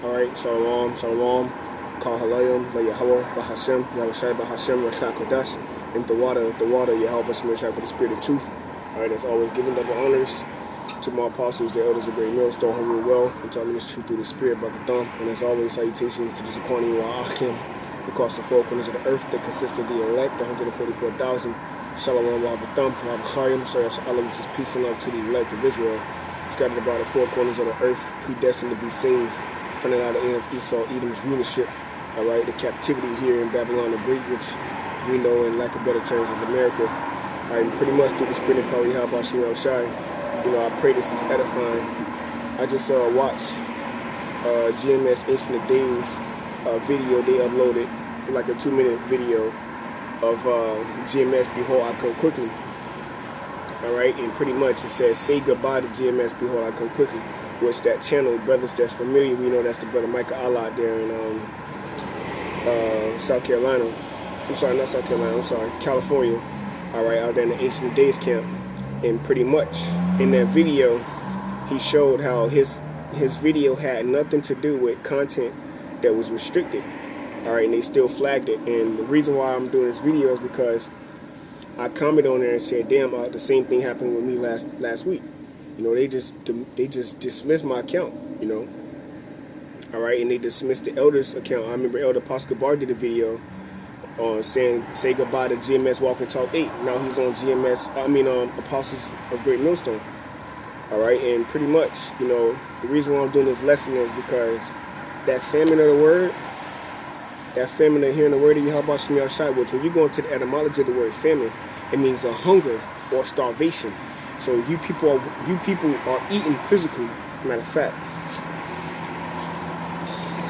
Alright, Shalom, Shalom, Kal Halayim, La Yahweh, Bahashem, Yahushai, Bahashem, Rashad Kodash, and the water, Yahweh, Shemeshai for the spirit of truth. Alright, as always, giving double honors to my apostles, the elders of Great Millstone, who rule well and taught me this truth through the spirit by the thumb. And as always, salutations to the Zaquani wa Achim across the four corners of the earth that consist of the elect, the 144,000. Shalom wa Thumb, wa B'chayim, Allah, which is peace and love to the elect of Israel, scattered about the four corners of the earth, predestined to be saved from the line of Esau, Edom's rulership. Alright, the captivity here in Babylon the Great, which we know in lack of better terms as America. Alright, pretty much through the spirit and power of Yahweh Shemel Shai. You know, I pray this is edifying. I just watched GMS Ancient of Days video they uploaded, like a 2-minute video of GMS Behold I Come Quickly. Alright, and pretty much it says, say goodbye to GMS Behold I Come Quickly, which that channel, brothers that's familiar, we know that's the brother Micah Allah out there in South Carolina. I'm sorry, not South Carolina, I'm sorry, California. Alright, out there in the Ancient of Days camp. And pretty much in that video, he showed how his video had nothing to do with content that was restricted. Alright, and they still flagged it. And the reason why I'm doing this video is because I commented on there and said, damn, the same thing happened with me last week. You know, they just dismissed my account, you know. Alright, and they dismissed the elders account. I remember Elder Apostle Gabar did a video on saying, say goodbye to GMS Walk and Talk 8. Now he's on Apostles of Great Millstone. Alright, and pretty much, you know, the reason why I'm doing this lesson is because that famine of the word, that famine of hearing the word of Yahweh Shemel Shai, which when you go into the etymology of the word famine, it means a hunger or starvation. So you people are eating physically. Matter of fact,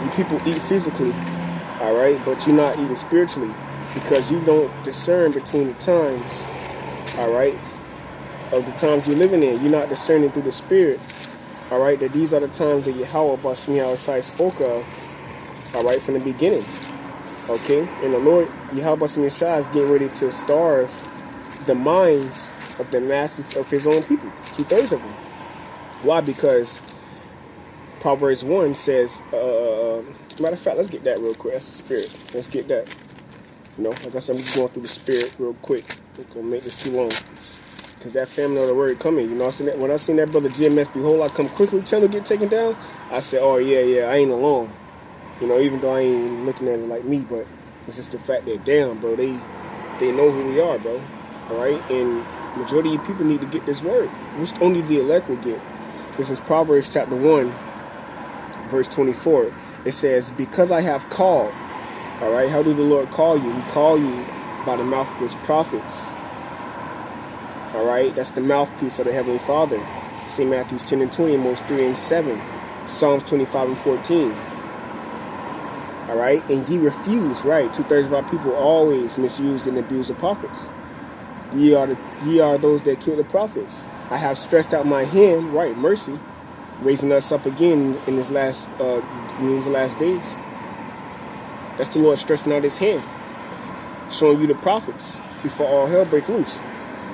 you people eat physically, all right, but you're not eating spiritually because you don't discern between the times, all right, of the times you're living in. You're not discerning through the spirit, all right, that these are the times that Yahweh Shemel Shai spoke of, all right, from the beginning, okay, and the Lord Yahweh Shemel Shai is getting ready to starve the minds of the masses of his own people, 2/3 of them. Why? Because Proverbs 1 says, matter of fact, let's get that real quick. That's the spirit. Let's get that. You know, like I said, I'm just going through the spirit real quick. I'm going to make this too long. Because that famine of the word coming, you know, when I seen that brother GMS Behold I Come Quickly channel get taken down, I said, oh, yeah, I ain't alone. You know, even though I ain't looking at it like me, but it's just the fact that, damn, bro, they know who we are, bro. All right? And majority of people need to get this word, which only the elect will get. This is Proverbs chapter 1, verse 24. It says, because I have called, all right, how did the Lord call you? He called you by the mouth of his prophets. All right, that's the mouthpiece of the Heavenly Father. St. Matthew 10 and 20, Amos 3 and 7, Psalms 25 and 14. All right, and ye refuse, right? 2/3 of our people always misused and abused the prophets. Ye are those that kill the prophets. I have stretched out my hand, right, mercy, raising us up again in these last days. That's the Lord stretching out his hand, showing you the prophets before all hell break loose.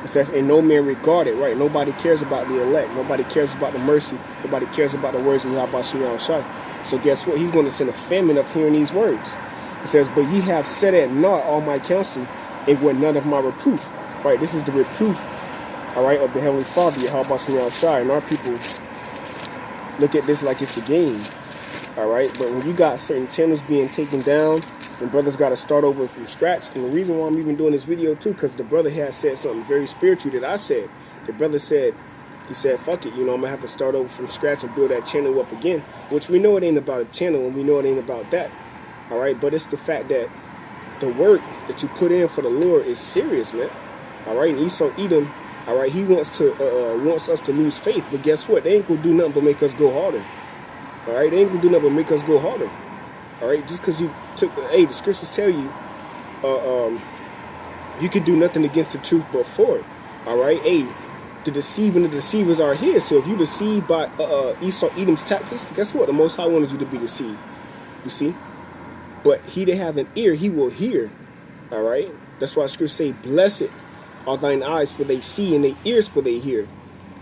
It says, and no man regarded, right? Nobody cares about the elect. Nobody cares about the mercy. Nobody cares about the words of Yahweh Shemel Shai. So guess what? He's going to send a famine of hearing these words. It says, but ye have set at naught all my counsel, and were none of my reproof. Right, this is the reproof, all right, of the Heavenly Father, Yahweh Shemel Shai. And our people look at this like it's a game, all right? But when you got certain channels being taken down, and brothers got to start over from scratch. And the reason why I'm even doing this video, too, because the brother had said something very spiritual that I said. The brother said, he said, fuck it, you know, I'm going to have to start over from scratch and build that channel up again, which we know it ain't about a channel, and we know it ain't about that, all right? But it's the fact that the work that you put in for the Lord is serious, man. All right, and Esau Edom, all right, he wants us to lose faith, but guess what? They ain't gonna do nothing but make us go harder. All right, they ain't gonna do nothing but make us go harder. All right, just because you took, the scriptures tell you, you can do nothing against the truth but for it. All right, the deceiver and the deceivers are here. So if you deceived by Esau Edom's tactics, guess what? The Most High wanted you to be deceived. You see, but he that hath an ear, he will hear. All right, that's why scriptures say, blessed are thine eyes, for they see, and their ears, for they hear.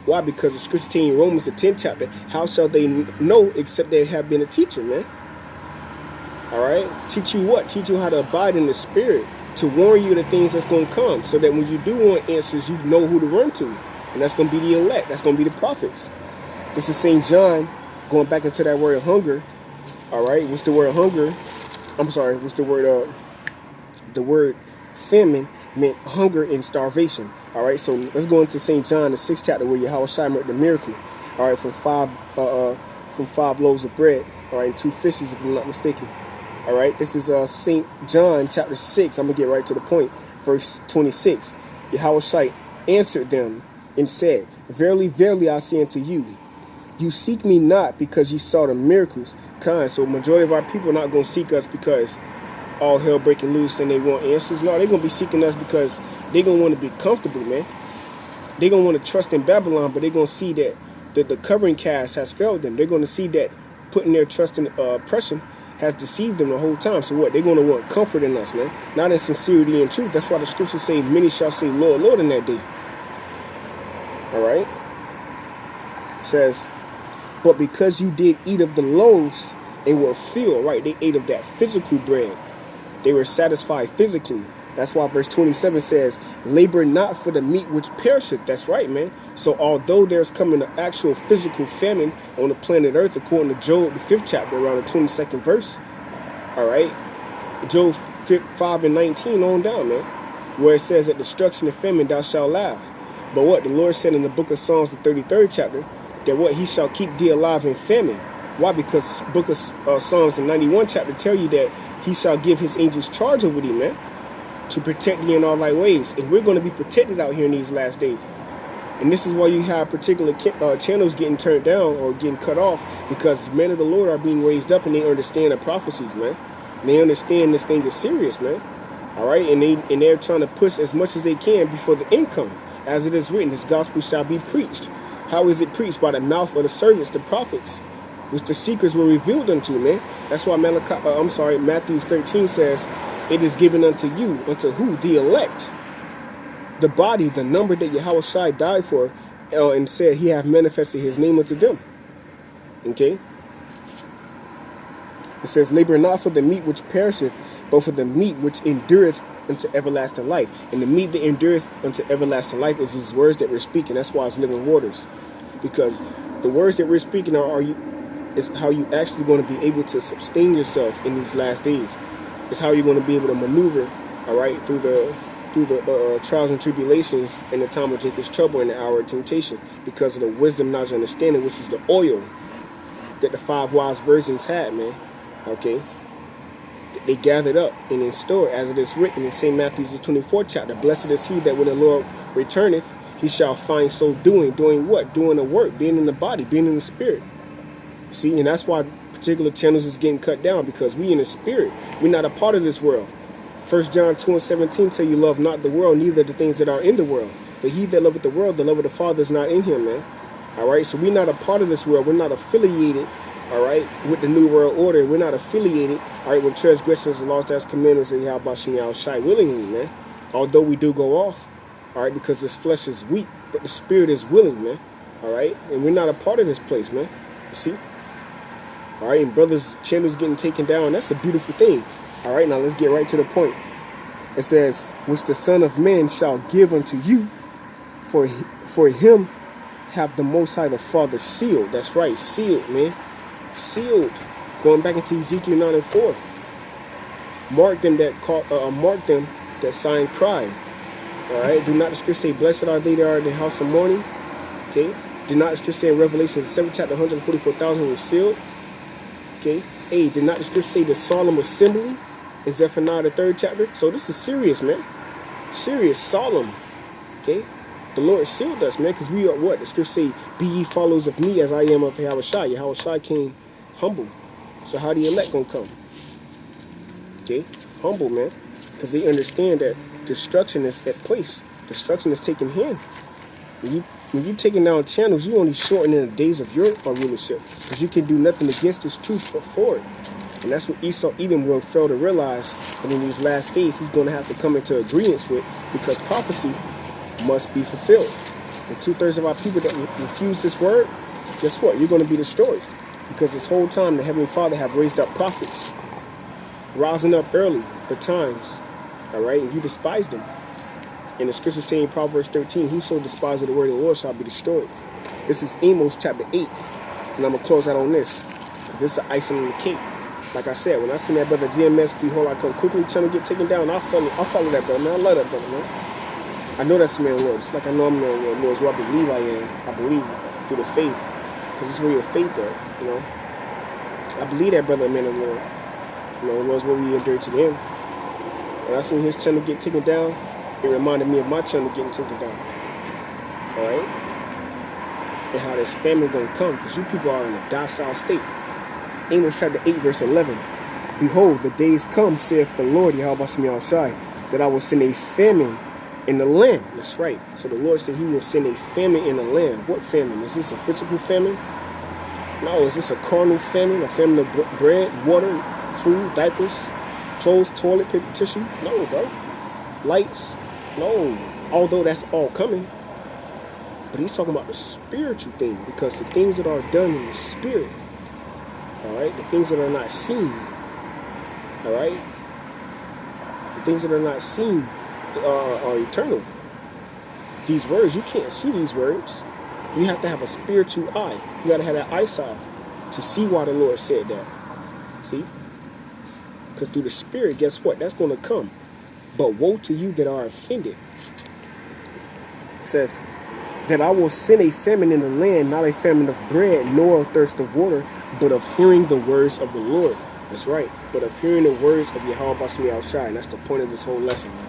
Why? Because the scripture telling in Romans, the 10th chapter, how shall they know except they have been a teacher, man? All right? Teach you what? Teach you how to abide in the spirit, to warn you the things that's going to come, so that when you do want answers, you know who to run to. And that's going to be the elect. That's going to be the prophets. This is St. John, going back into that word hunger. All right? What's the word hunger? I'm sorry. What's the word famine meant hunger and starvation. All right? So let's go into St. John, the 6th chapter, where Yahweh Shai made the miracle. All right? From five loaves of bread. All right? And 2 fishes, if I'm not mistaken. All right, this is St. John chapter 6. I'm going to get right to the point. Verse 26. Yahweh Shai answered them and said, verily, verily, I say unto you, you seek me not because you saw the miracles. So majority of our people are not going to seek us because all hell breaking loose and they want answers. No, they're going to be seeking us because they're going to want to be comfortable, man. They're going to want to trust in Babylon, but they're going to see that the covering cast has failed them. They're going to see that putting their trust in oppression has deceived them the whole time. So what? They're going to want comfort in us, man. Not in sincerity and truth. That's why the scriptures say, many shall say, Lord, Lord, in that day. All right? It says, but because you did eat of the loaves and were filled, right? They ate of that physical bread. They were satisfied physically. That's why verse 27 says, labor not for the meat which perisheth. That's right, man. So although there's coming an actual physical famine on the planet Earth, according to Job, the 5th chapter, around the 22nd verse, all right, Job 5:19 on down, man, where it says, at destruction and famine thou shalt laugh. But what? The Lord said in the book of Psalms, the 33rd chapter, that what? He shall keep thee alive in famine. Why? Because book of Psalms, the 91 chapter, tell you that he shall give his angels charge over thee, man, to protect thee in all thy ways. And we're going to be protected out here in these last days. And this is why you have particular channels getting turned down or getting cut off, because the men of the Lord are being raised up and they understand the prophecies, man. And they understand this thing is serious, man. All right? And they're trying to push as much as they can before the income. As it is written, this gospel shall be preached. How is it preached? By the mouth of the servants, the prophets, which the secrets were revealed unto, man. That's why Matthew 13 says, it is given unto you, unto who? The elect. The body, the number that Yahweh Shai died for, and said he hath manifested his name unto them. Okay? It says, labor not for the meat which perisheth, but for the meat which endureth unto everlasting life. And the meat that endureth unto everlasting life is these words that we're speaking. That's why it's living waters. Because the words that we're speaking is how you actually going to be able to sustain yourself in these last days. It's how you're going to be able to maneuver, all right, through the trials and tribulations in the time of Jacob's trouble and the hour of temptation, because of the wisdom, knowledge, and understanding, which is the oil that the 5 wise virgins had, man. Okay, they gathered up and in store, as it is written in St. Matthew's 24th chapter. Blessed is he that when the Lord returneth, he shall find so doing what? Doing the work, being in the body, being in the spirit. See, and that's why particular channels is getting cut down, because we in the spirit. We're not a part of this world. 1 John 2:17 tell you, love not the world, neither the things that are in the world. For he that loveth the world, the love of the Father is not in him, man. All right, so we're not a part of this world. We're not affiliated, all right, with the New World Order. We're not affiliated, all right, with transgressions and lost as commandments of Yahweh Shai willingly, man. Although we do go off, all right, because this flesh is weak, but the spirit is willing, man. All right, and we're not a part of this place, man. You see? All right, and brothers' channels getting taken down. That's a beautiful thing. All right, now let's get right to the point. It says, which the Son of Man shall give unto you, for him have the Most High the Father sealed. That's right, sealed, man. Sealed. Going back into Ezekiel 9:4. Mark them that sign pride. All right, do not the scripture say, blessed are they that are in the house of mourning? Okay, do not the scripture say in Revelation 7 chapter 144,000 were sealed? Okay, hey, did not the scripture say the solemn assembly in Zephaniah the 3rd chapter? So this is serious, man. Serious, solemn. Okay, the Lord sealed us, man, because we are what? The scripture say, be ye followers of me as I am of Yahweh Shai. Yahweh Shai came humble. So how the elect gonna come? Okay, humble, man, because they understand that destruction is at place. Destruction is taking hand. When you taking down channels, you only shortening the days of your rulership, because you can do nothing against this truth but for it. And that's what Esau Edom will fail to realize that in these last days he's going to have to come into agreement with, because prophecy must be fulfilled. And 2/3 of our people that refuse this word, guess what? You're going to be destroyed. Because this whole time the Heavenly Father have raised up prophets, rising up early, the times, all right? And you despise them. And the scripture saying in Proverbs 13, whoso despises the word of the Lord shall be destroyed. This is Amos chapter 8. And I'm going to close out on this, because this is the icing on the cake. Like I said, when I seen that brother GMS, behold, I come quickly, trying to get taken down, I'll follow that brother, man. I love that brother, man. I know that's the man of the Lord. Just like I know I'm the man of the Lord. Lord is what I believe I am. I believe through the faith. Because this is where your faith at, you know. I believe that brother, man of the Lord. You know, the Lord's what we endured to him. When I seen his channel get taken down, it reminded me of my channel getting taken down. Alright? And how this famine gonna come, because you people are in a docile state. Amos chapter 8, verse 11. Behold, the days come, saith the Lord, Yahweh outside, that I will send a famine in the land. That's right. So the Lord said he will send a famine in the land. What famine? Is this a physical famine? No, is this a carnal famine? A famine of bread, water, food, diapers, clothes, toilet, paper, tissue? No, bro. Lights? No. Although that's all coming. But he's talking about the spiritual thing, because the things that are done in the spirit, all right, the things that are not seen, all right, the things that are not seen are eternal. These words, you can't see these words. You have to have a spiritual eye. You got to have that eyesight to see why the Lord said that. See? Because through the spirit, guess what? That's going to come. But woe to you that are offended. It says, that I will send a famine in the land, not a famine of bread, nor a thirst of water, but of hearing the words of the Lord. That's right. But of hearing the words of Yahweh Basmi outside. And that's the point of this whole lesson, man.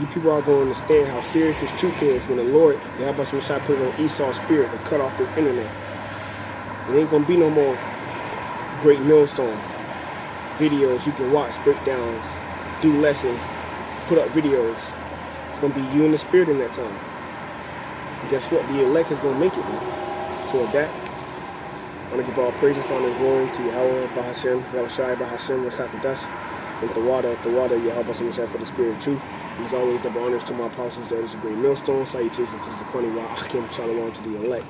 You people are going to understand how serious this truth is when the Lord, Yahweh Basmi outside, put it on Esau's spirit to cut off the internet. There ain't going to be no more great millstone videos you can watch, breakdowns, do lessons, put up videos. It's going to be you and the spirit in that time. And guess what? The elect is going to make it, man. So with that, I want to give all praises, honor, and glory to Yahweh, Bahashem, Yahushai, Bahashem, Rashakadash, and the water, Yahweh, Bahashem, for the spirit of truth. And as always, double honors to my apostles. There is a great millstone. Salutations to the Zakoni, Wa Akim, Shalom to the elect.